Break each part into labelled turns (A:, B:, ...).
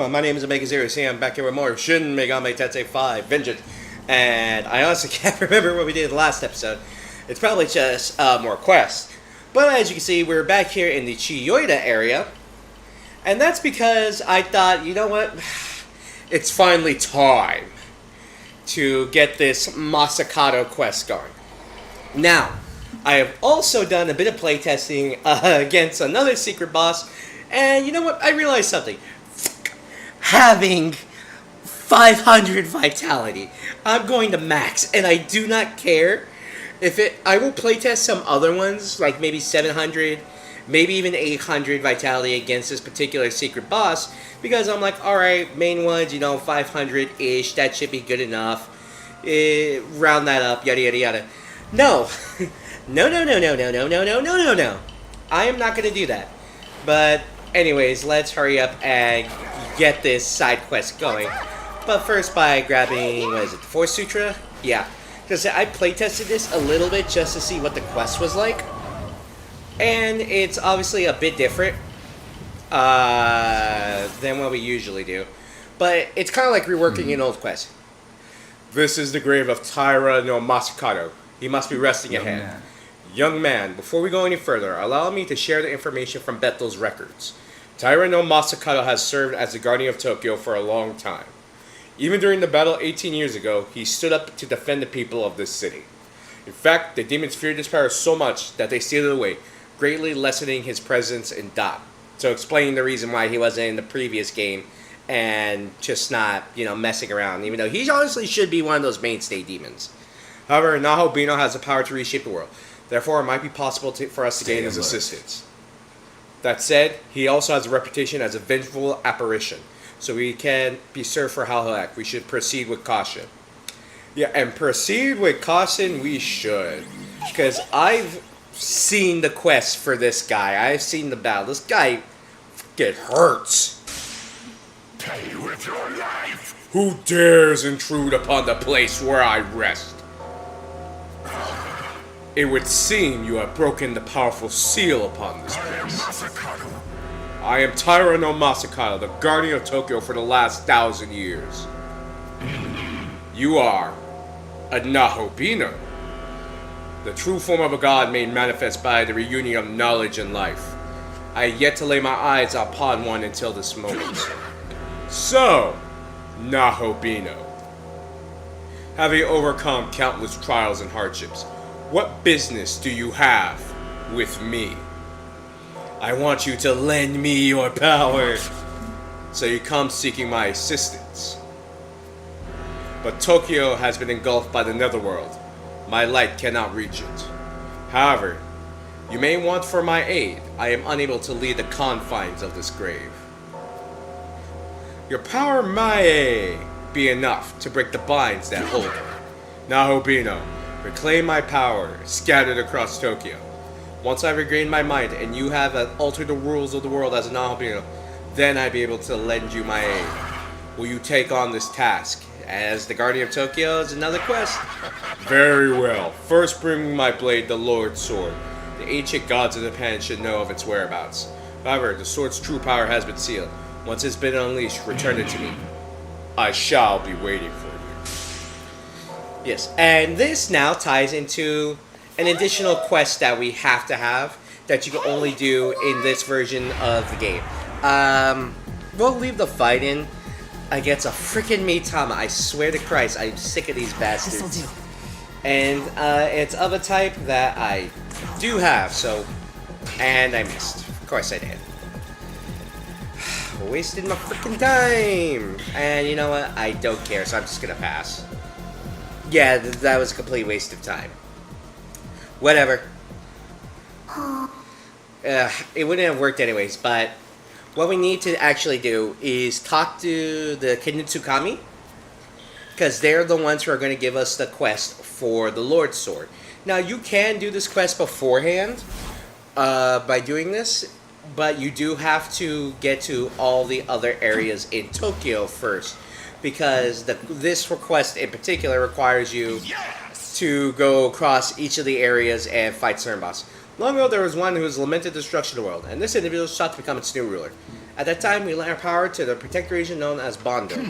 A: everyone, my name is Megami. I'm back here with more Shin Megami Tensei 5 Vengeance. And I honestly can't remember what we did in the last episode. It's probably just more quests. But as you can see, we're back here in the Chiyoda area. And that's because I thought, you know what? It's finally time to get this Masakato quest going. Now, I have also done a bit of playtesting against another secret boss. And you know what? I realized something. Having 500 vitality. I'm going to max, and I do not care if it. I will playtest some other ones, like maybe 700, maybe even 800 vitality against this particular secret boss, because I'm like, alright, main ones, 500-ish, that should be good enough. Round that up, yada yada yada. No. No. I am not going to do that. But anyways, let's hurry up and get this side quest going. But first by grabbing, what is it, the Fourth Sutra? Yeah. Because I playtested this a little bit just to see what the quest was like. And it's obviously a bit different than what we usually do. But it's kind of like reworking an old quest. This is the grave of Taira no Masakato. He must be resting ahead. Young man, before we go any further, allow me to share the information from Bethel's records. Taira no Masakato has served as the guardian of Tokyo for a long time. Even during the battle 18 years ago, he stood up to defend the people of this city. In fact, the demons feared his power so much that they sealed it away, greatly lessening his presence in Dot. So explaining the reason why he wasn't in the previous game and just not, messing around, even though he honestly should be one of those mainstay demons. However, Nahobinos has the power to reshape the world. Therefore, it might be possible for us to gain his assistance. That said, he also has a reputation as a vengeful apparition, so we can be served for how he'll act. We should proceed with caution. Yeah, and proceed with caution we should. Because I've seen the quest for this guy. I've seen the battle. This guy fucking hurts.
B: Pay with your life!
A: Who dares intrude upon the place where I rest? It would seem you have broken the powerful seal upon this place. I am Taira no Masakato, the guardian of Tokyo for the last 1,000 years. You are a Nahobino, the true form of a god made manifest by the reunion of knowledge and life. I have yet to lay my eyes upon one until this moment. So, Nahobino, having overcome countless trials and hardships, what business do you have with me? I want you to lend me your power. So you come seeking my assistance. But Tokyo has been engulfed by the netherworld. My light cannot reach it. However, you may want for my aid. I am unable to leave the confines of this grave. Your power may be enough to break the binds that hold it. Nahobino, reclaim my power, scattered across Tokyo. Once I regain my mind and you have altered the rules of the world as a Nahobinos, then I'll be able to lend you my aid. Will you take on this task? As the Guardian of Tokyo is another quest. Very well. First bring my blade, the Lord's Sword. The ancient gods of Japan should know of its whereabouts. However, the sword's true power has been sealed. Once it's been unleashed, return it to me. I shall be waiting for you. Yes, and this now ties into an additional quest that we have to have that you can only do in this version of the game. We'll leave the fight in against a freaking Mitama. I swear to Christ, I'm sick of these bastards. And it's of a type that I do have, and I missed. Of course I did. Wasted my freaking time. And you know what? I don't care, so I'm just gonna pass. Yeah, that was a complete waste of time. Whatever. It wouldn't have worked anyways, but what we need to actually do is talk to the Kinutsukami, because they're the ones who are going to give us the quest for the Lord's Sword. Now, you can do this quest beforehand by doing this, but you do have to get to all the other areas in Tokyo first, because this request in particular requires you to go across each of the areas and fight certain boss. Long ago, there was one who has lamented the destruction of the world, and this individual sought to become its new ruler. At that time, we lent our power to the protected region known as Bondo.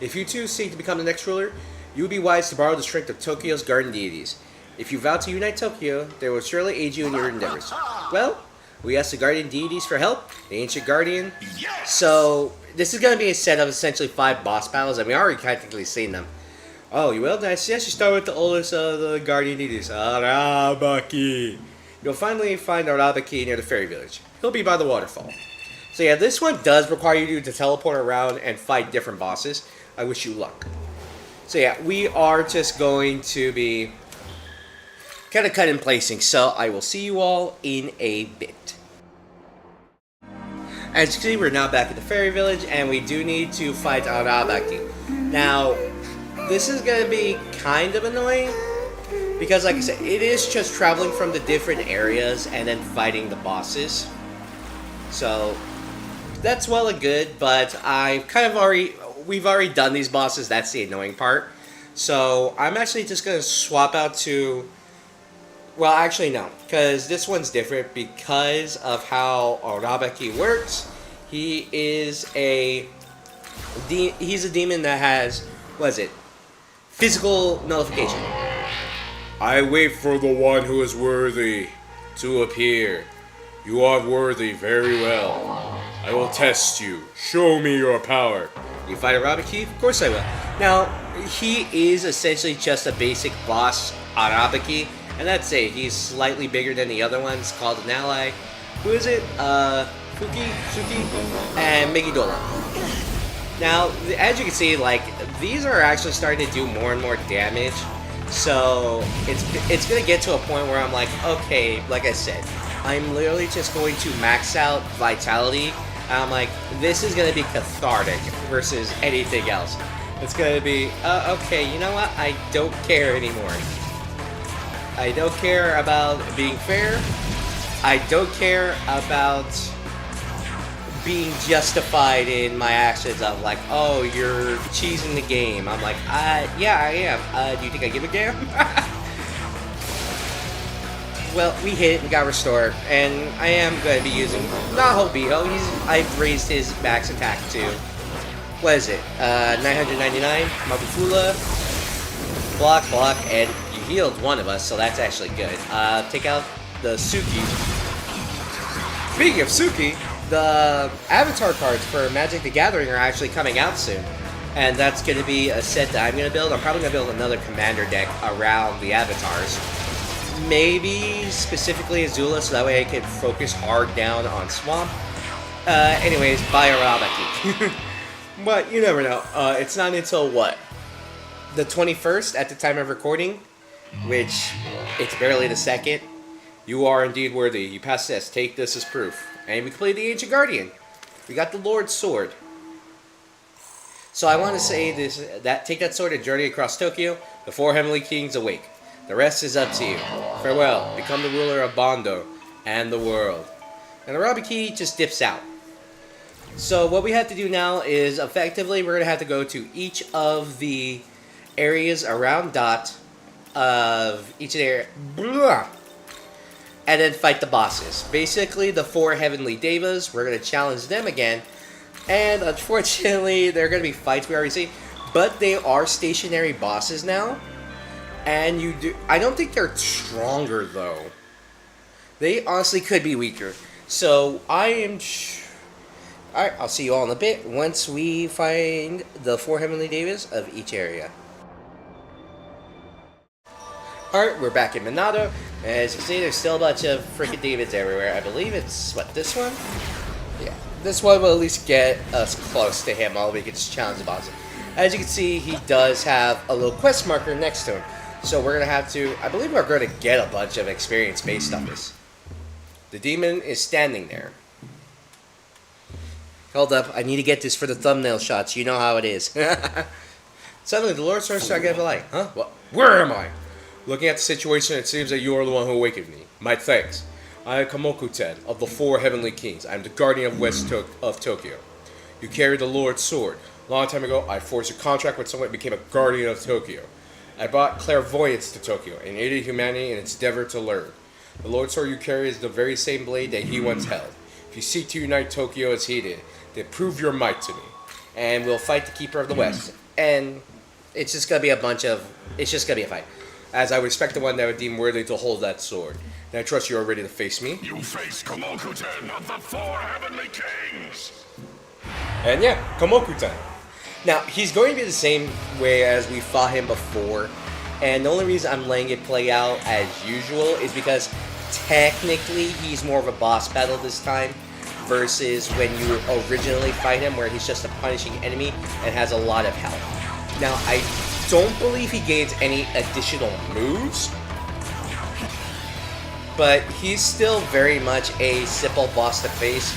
A: If you two seek to become the next ruler, you would be wise to borrow the strength of Tokyo's guardian deities. If you vow to unite Tokyo, they will surely aid you in your endeavors. Well, we asked the guardian deities for help, the ancient guardian.
B: Yes!
A: So, this is going to be a set of essentially 5 boss battles, and we already technically seen them. Oh, you will? I suggest you start with the oldest of the guardian deities, Arabaki. You'll finally find Arabaki near the fairy village. He'll be by the waterfall. So yeah, this one does require you to teleport around and fight different bosses. I wish you luck. So yeah, we are just going to be kind of cut and placing, so I will see you all in a bit. As you can see, we're now back at the fairy village, and we do need to fight Arabaki. Now, this is going to be kind of annoying, because like I said, it is just traveling from the different areas and then fighting the bosses. So, that's well and good, but we've already done these bosses, that's the annoying part. So, I'm actually just going to swap out to, well actually no, because this one's different because of how Arabaki works. He's a demon that has, what is it, physical nullification. I wait for the one who is worthy to appear. You are worthy very well. I will test you. Show me your power. You fight Arabaki? Of course I will. Now, he is essentially just a basic boss, Arabaki, and that's it. He's slightly bigger than the other ones, called an ally. Who is it? Suki, and Megidola. Now, as you can see, like, these are actually starting to do more and more damage. So, it's going to get to a point where I'm like, okay, like I said, I'm literally just going to max out Vitality. And I'm like, this is going to be cathartic versus anything else. It's going to be, okay, you know what? I don't care anymore. I don't care about being fair. I don't care about being justified in my actions of like, oh, you're cheesing the game. I'm like, yeah, I am. Do you think I give a damn? Well, we hit, we got restored, and I am going to be using Nahobinos. I've raised his max attack to, what is it, 999, Mabufula, block, and you healed one of us, so that's actually good. Take out the Suki. Speaking of Suki, the avatar cards for Magic the Gathering are actually coming out soon. And that's going to be a set that I'm going to build. I'm probably going to build another commander deck around the avatars. Maybe specifically Azula, so that way I can focus hard down on Swamp. Anyways, buy Arabaki. But you never know. It's not until what? The 21st at the time of recording, which it's barely the 2nd. You are indeed worthy. You passed this. Take this as proof. And we completed the Ancient Guardian. We got the Lord's Sword. So I want to say this: take that sword and journey across Tokyo. The Four Heavenly Kings awake. The rest is up to you. Farewell. Become the ruler of Bondo and the world. And Arabaki just dips out. So what we have to do now is effectively we're going to have to go to each of the areas around Dot of each area. And then fight the bosses. Basically, the Four Heavenly Devas, we're going to challenge them again. And unfortunately, there are going to be fights we already see. But they are stationary bosses now. And I don't think they're stronger, though. They honestly could be weaker. So, Alright, I'll see you all in a bit once we find the Four Heavenly Devas of each area. Alright, we're back in Minato. As you can see, there's still a bunch of freaking Davids everywhere. I believe it's, what, this one? Yeah, this one will at least get us close to him, although we can just challenge the boss. As you can see, he does have a little quest marker next to him. So we're going to have to, I believe we're going to get a bunch of experience based on this. The demon is standing there. Hold up, I need to get this for the thumbnail shots. You know how it is. Suddenly, the Lord starts to get a light. Huh? What? Where am I? Looking at the situation, it seems that you are the one who awakened me. My thanks. I am Kamokuten of the Four Heavenly Kings. I am the guardian of Tokyo. You carry the Lord's sword. Long time ago, I forged a contract with someone and became a guardian of Tokyo. I brought clairvoyance to Tokyo and aided humanity in its endeavor to learn. The Lord's sword you carry is the very same blade that he once held. If you seek to unite Tokyo as he did, then prove your might to me. And we'll fight the Keeper of the West. And it's just gonna be a fight. As I would expect the one that would deem worthy to hold that sword. And I trust you are ready to face me.
B: You face Komokuten of the Four Heavenly Kings!
A: And yeah, Komokuten. Now, he's going to be the same way as we fought him before. And the only reason I'm letting it play out as usual is because technically he's more of a boss battle this time versus when you originally fight him where he's just a punishing enemy and has a lot of health. Now, I don't believe he gains any additional moves, but he's still very much a simple boss to face,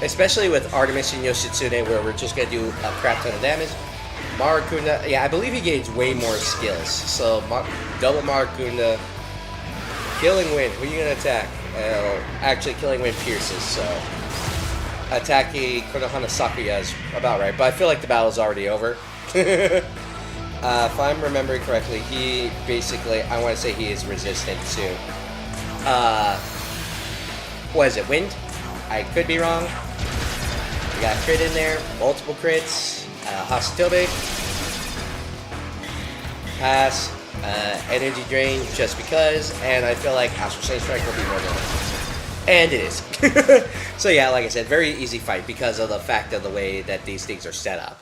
A: especially with Artemis and Yoshitsune where we're just going to do a crap ton of damage. Marakunda, yeah, I believe he gains way more skills. So, double Marakunda, Killing Wind, who are you going to attack? Actually, Killing Wind pierces, so attacking Konohana Sakuya is about right, but I feel like the battle's already over. If I'm remembering correctly, he basically, I want to say he is resistant to, what is it, wind? I could be wrong. We got a crit in there, multiple crits, Hasitobe, pass, energy drain just because, and I feel like Astral Chain Strike will be more than enough. And it is. So yeah, like I said, very easy fight because of the fact of the way that these things are set up.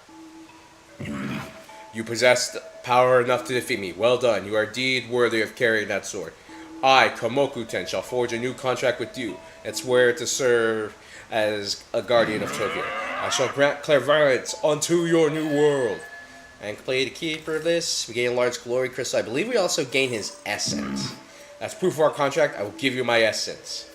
A: You possess power enough to defeat me. Well done. You are indeed worthy of carrying that sword. I, Komokuten, shall forge a new contract with you and swear to serve as a guardian of Tokyo. I shall grant clairvoyance unto your new world. And complete the keeper of this. We gain a large glory crystal. I believe we also gain his essence. As proof of our contract, I will give you my essence.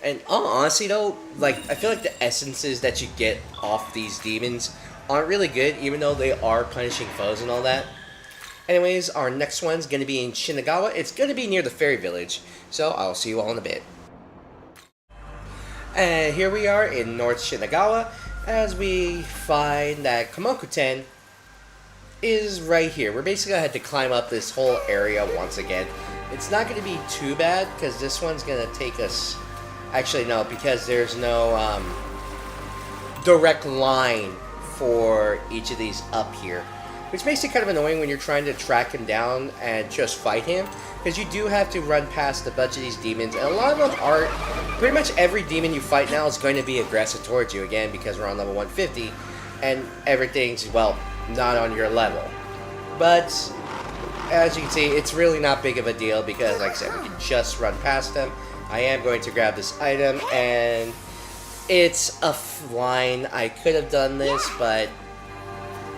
A: And honestly though, like, I feel like the essences that you get off these demons aren't really good, even though they are punishing foes and all that. Anyways, our next one's going to be in Shinagawa. It's going to be near the fairy village, so I'll see you all in a bit. And here we are in North Shinagawa, as we find that Komokuten is right here. We're basically going to have to climb up this whole area once again. It's not going to be too bad, because this one's going to take us... Actually, no, because there's no direct line for each of these up here. Which makes it kind of annoying when you're trying to track him down and just fight him. Because you do have to run past a bunch of these demons. And a lot of them are... Pretty much every demon you fight now is going to be aggressive towards you. Again, because we're on level 150. And everything's, well, not on your level. But, as you can see, it's really not big of a deal. Because, like I said, we can just run past them. I am going to grab this item. And it's a line. I could have done this, but...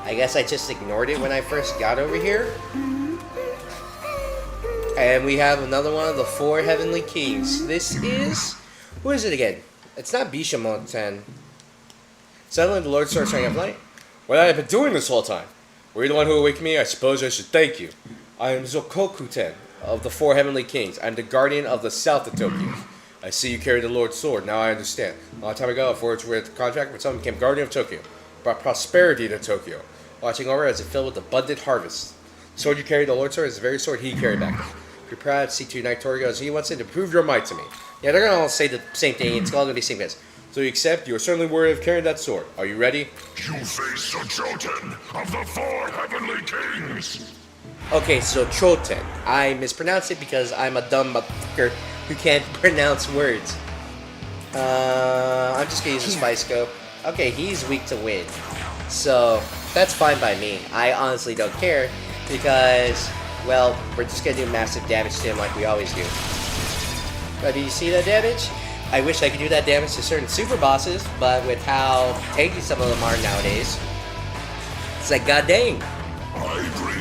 A: I guess I just ignored it when I first got over here. And we have another one of the Four Heavenly Kings. This is... Who is it again? It's not Bishamoten. Suddenly the Lord starts shining up light. What have I been doing this whole time? Were you the one who awakened me? I suppose I should thank you. I am Zokokuten of the Four Heavenly Kings. I am the guardian of the south of Tokyo. I see you carry the Lord's sword. Now I understand. A long time ago, I forged with a contract with someone became guardian of Tokyo. Brought prosperity to Tokyo. Watching over as it filled with abundant harvest. The sword you carry, the Lord's sword, is the very sword he carried back. If you're proud, seek to unite Tokyo as he wants it to prove your might to me. Yeah, they're going to all say the same thing. It's all going to be the same guys. So you accept, you are certainly worthy of carrying that sword. Are you ready?
B: You face the Choten of the Four Heavenly Kings!
A: Okay, so Choten. I mispronounced it because I'm a dumb motherfucker who can't pronounce words. I'm just going to use a spy scope. Okay, he's weak to wind. So... That's fine by me. I honestly don't care because, well, we're just going to do massive damage to him like we always do. But do you see that damage? I wish I could do that damage to certain super bosses, but with how tanky some of them are nowadays, it's like, god dang.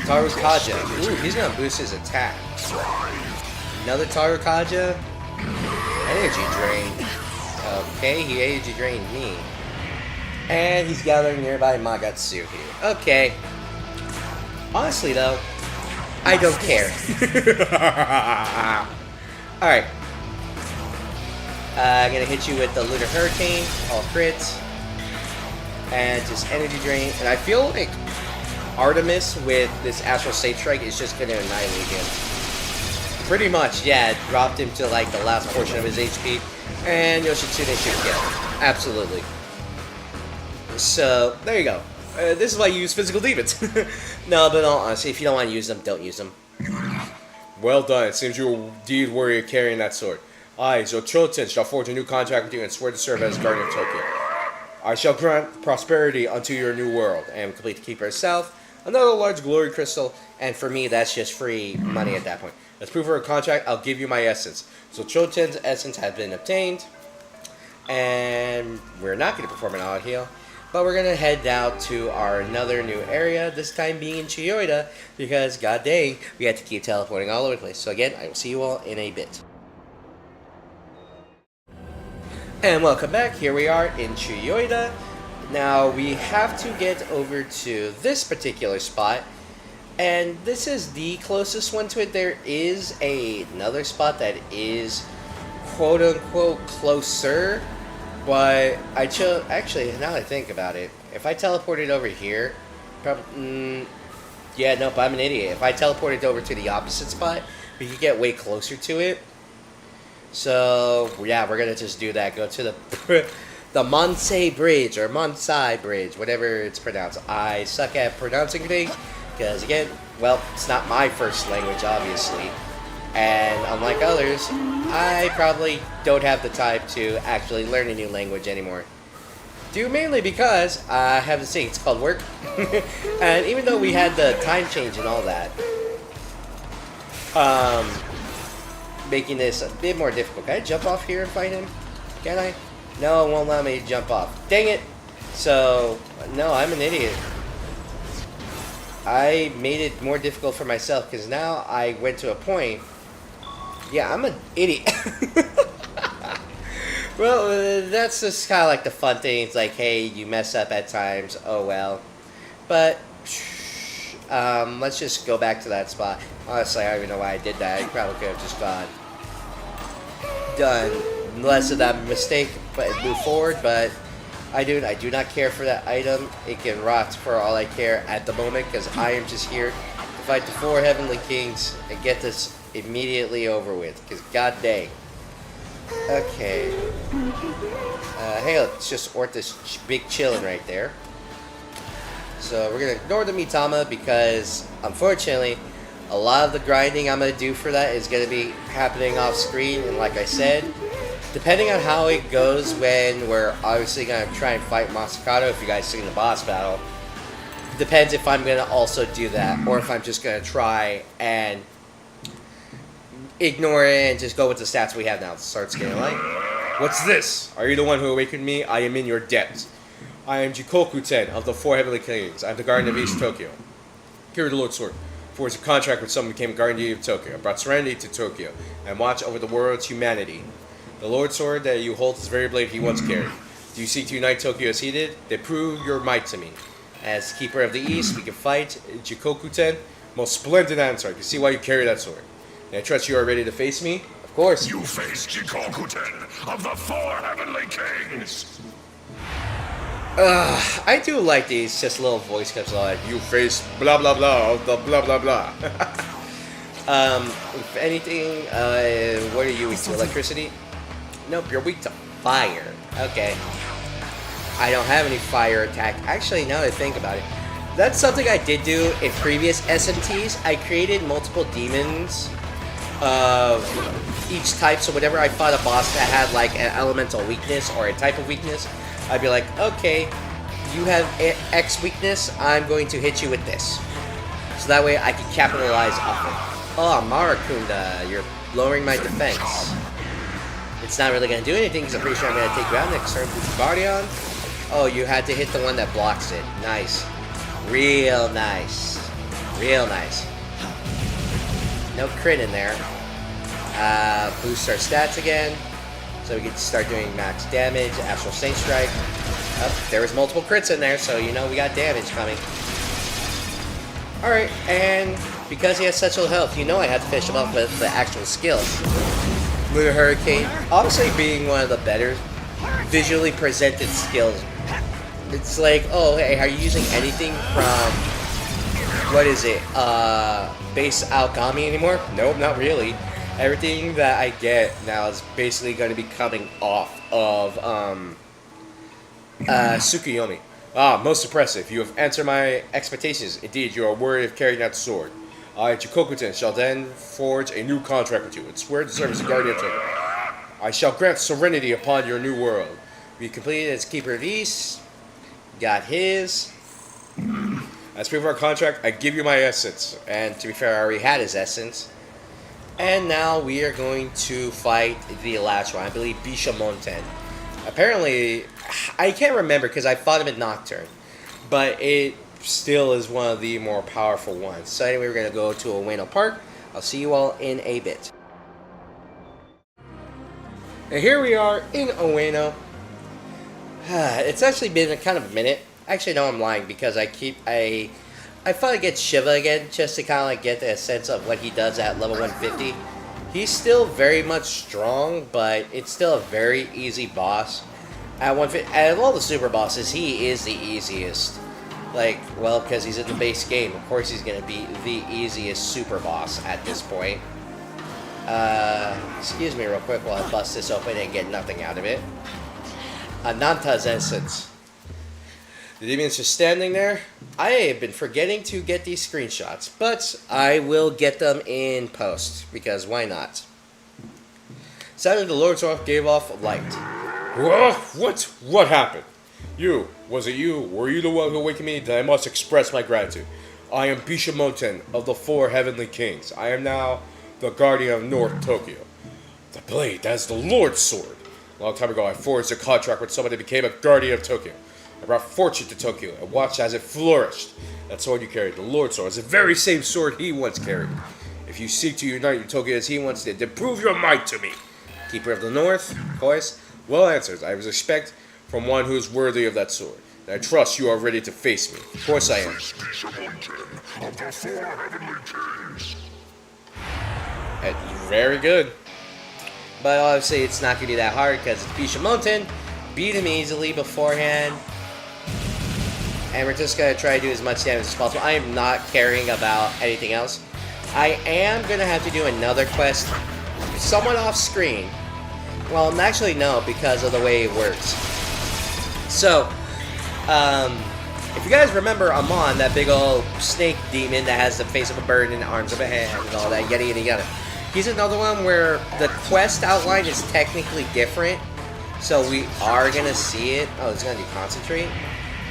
A: Taru Kaja. Ooh, he's going to boost his attack. Another Taru Kaja. Energy drain. Okay, he energy drained me. And he's gathering nearby Magatsu here. Okay. Honestly, though, I don't care. Alright. I'm gonna hit you with the Lunar Hurricane, all crits. And just energy drain. And I feel like Artemis with this Astral Sage Strike is just gonna annihilate him. Pretty much, yeah, it dropped him to like the last portion of his HP. And Yoshitsune should kill. Absolutely. So, there you go. This is why you use physical demons. No, but honestly, if you don't want to use them, don't use them. Well done. It seems you're indeed worthy of carrying that sword. I, Zochoten, shall forge a new contract with you and swear to serve as guardian of Tokyo. I shall grant prosperity unto your new world, and complete the Keeper itself, another large glory crystal, and for me, that's just free money at that point. As proof of a contract, I'll give you my essence. Zochoten's essence has been obtained, and we're not going to perform an odd heal, but we're going to head out to our another new area, this time being in Chiyoda, because god dang, we had to keep teleporting all over the place. So again, I will see you all in a bit. And welcome back, here we are in Chiyoda. Now we have to get over to this particular spot, and this is the closest one to it. There is another spot that is quote-unquote closer, but I chose, actually, now that I think about it, if I teleported over here, probably, yeah, nope, I'm an idiot. If I teleported over to the opposite spot, we could get way closer to it. So, yeah, we're gonna just do that. Go to the Monsei Bridge, or Monsai Bridge, whatever it's pronounced. I suck at pronouncing things, because again, well, it's not my first language, obviously. And unlike others, I probably don't have the time to actually learn a new language anymore. Due mainly because I have to say, it's called work. And even though we had the time change and all that, making this a bit more difficult. Can I jump off here and fight him? Can I? No, it won't allow me to jump off. Dang it! So, no, I'm an idiot. I made it more difficult for myself because now I went to a point. Yeah, I'm an idiot. Well, that's just kind of like the fun thing. It's like, hey, you mess up at times. Oh well. But let's just go back to that spot. Honestly, I don't even know why I did that. I probably could have just done less of that mistake, but move forward. But I do not care for that item. It can rot for all I care at the moment, because I am just here to fight the Four Heavenly Kings and get this immediately over with. Because god dang. Okay. Hey, let's just order this big chillin' right there. So we're gonna ignore the Mitama because, unfortunately, a lot of the grinding I'm gonna do for that is gonna be happening off screen. And like I said, depending on how it goes when we're obviously gonna try and fight Masakado, if you guys seen the boss battle, depends if I'm gonna also do that or if I'm just gonna try and ignore it and just go with the stats we have now. Starts getting light. What's this? Are you the one who awakened me? I am in your debt. I am Jikoku-ten of the Four Heavenly Kings. I am the Guardian of East Tokyo. Here the Lord Sword. Forged a contract with someone who became Guardian of Tokyo. I brought serenity to Tokyo and watch over the world's humanity. The Lord Sword that you hold is the very blade he once carried. Do you seek to unite Tokyo as he did? Then prove your might to me. As Keeper of the East, we can fight Jikoku-ten. Most splendid answer. I can see why you carry that sword. And I trust you are ready to face me? Of course.
B: You face Jikoku-ten of the Four Heavenly Kings.
A: I do like these just little voice clips like, you face blah blah blah of the blah blah blah. If anything, what are you weak to? Electricity? Nope, you're weak to fire. Okay. I don't have any fire attack. Actually, now that I think about it, that's something I did do in previous SMTs. I created multiple demons of each type, so whenever I fought a boss that had like an elemental weakness or a type of weakness, I'd be like, okay, you have X weakness, I'm going to hit you with this. So that way I can capitalize off it. Oh, Marakunda, you're lowering my defense. It's not really going to do anything because I'm pretty sure I'm going to take you out next turn with Guardian. Oh, you had to hit the one that blocks it. Nice. Real nice. Real nice. No crit in there. Boost our stats again. So we can start doing max damage, Astral Saint Strike. Oh, there was multiple crits in there, so you know we got damage coming. Alright, and because he has such low health, you know I had to finish him off with the actual skills. Lunar Hurricane, obviously being one of the better visually presented skills. It's like, oh, hey, are you using anything from, what is it, base Alchemy anymore? Nope, not really. Everything that I get now is basically going to be coming off of Tsukuyomi. Ah, most impressive. You have answered my expectations. Indeed, you are worthy of carrying that sword. I, Chikokuten, shall then forge a new contract with you and swear to serve as a guardian of Tokyo. I shall grant serenity upon your new world. We completed as Keeper of East. Got his. As proof of our contract, I give you my essence. And to be fair, I already had his essence. And now we are going to fight the last one. I believe Bishamonten. Apparently, I can't remember because I fought him in Nocturne. But it still is one of the more powerful ones. So anyway, we're going to go to Ueno Park. I'll see you all in a bit. And here we are in Ueno. It's actually been kind of a minute. Actually, no, I'm lying because I finally get Shiva again just to kind of like get a sense of what he does at level 150. He's still very much strong, but it's still a very easy boss. At 150, out of all the super bosses, he is the easiest. Like, well, because he's in the base game. Of course, he's going to be the easiest super boss at this point. Excuse me real quick while I bust this open and get nothing out of it. Ananta's Essence. The demon's just standing there. I have been forgetting to get these screenshots, but I will get them in post, because why not? Suddenly the Lord's Sword gave off light. What happened? Was it you? Were you the one who awakened me? Then I must express my gratitude. I am Bishamonten of the Four Heavenly Kings. I am now the guardian of North Tokyo. The blade, that is the Lord's Sword. A long time ago, I forged a contract with someone that became a guardian of Tokyo. I brought fortune to Tokyo and watched as it flourished. That sword you carried, the Lord's Sword, is the very same sword he once carried. If you seek to unite your Tokyo as he once did, then prove your might to me. Keeper of the North, voice, well answered. I have respect from one who is worthy of that sword. And I trust you are ready to face me. Of course I am. Very good. But obviously it's not going to be that hard because it's Bishamonten. Beat him easily beforehand. And we're just going to try to do as much damage as possible. I am not caring about anything else. I am going to have to do another quest somewhat off screen. Well, actually no, because of the way it works. So, if you guys remember Amon, that big old snake demon that has the face of a bird and the arms of a hand and all that, yada yada yada. He's another one where the quest outline is technically different. So we are going to see it. Oh, it's going to do concentrate.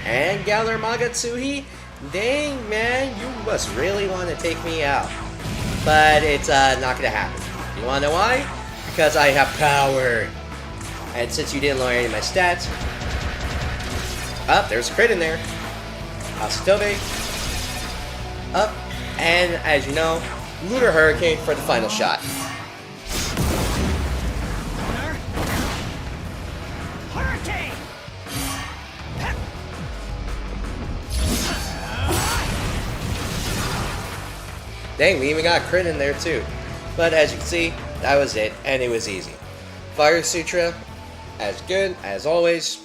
A: And gather Magatsuhi? Dang, man, you must really want to take me out. But it's not going to happen. You want to know why? Because I have power. And since you didn't lower any of my stats... there's a crit in there. Asatobe. Up. And as you know, Lunar Hurricane for the final shot. Dang, we even got a crit in there too. But as you can see, that was it, and it was easy. Fire Sutra, as good as always.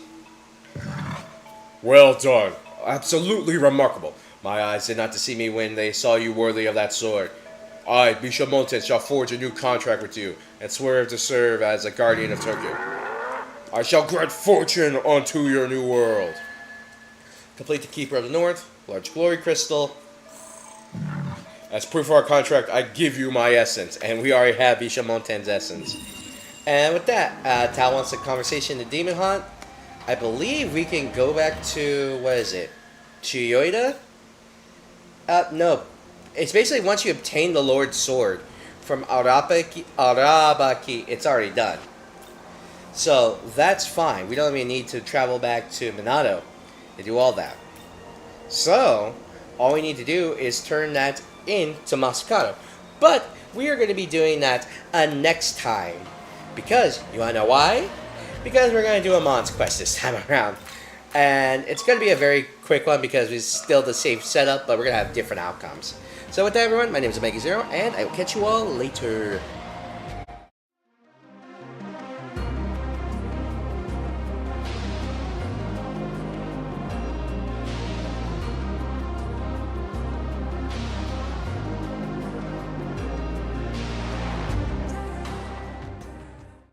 A: Well done. Absolutely remarkable. My eyes did not deceive me when they saw you worthy of that sword. I, Bishamonten, shall forge a new contract with you, and swear to serve as a guardian of Tokyo. I shall grant fortune unto your new world. Complete the Keeper of the North, large glory crystal. As proof of our contract, I give you my essence, and we already have Bishamonten's essence. And with that, Tal wants a conversation to Demon Hunt. I believe we can go back to, what is it, Chiyoda? No. It's basically once you obtain the Lord's Sword from Arabaki, it's already done. So, that's fine. We don't even need to travel back to Minato to do all that. So, all we need to do is turn that into Masakado. But, we are going to be doing that next time. Because, you want to know why? Because we're going to do a Mon's quest this time around. And it's going to be a very quick one because it's still the same setup, but we're going to have different outcomes. So with that, everyone, my name is Omega Zero, and I will catch you all later.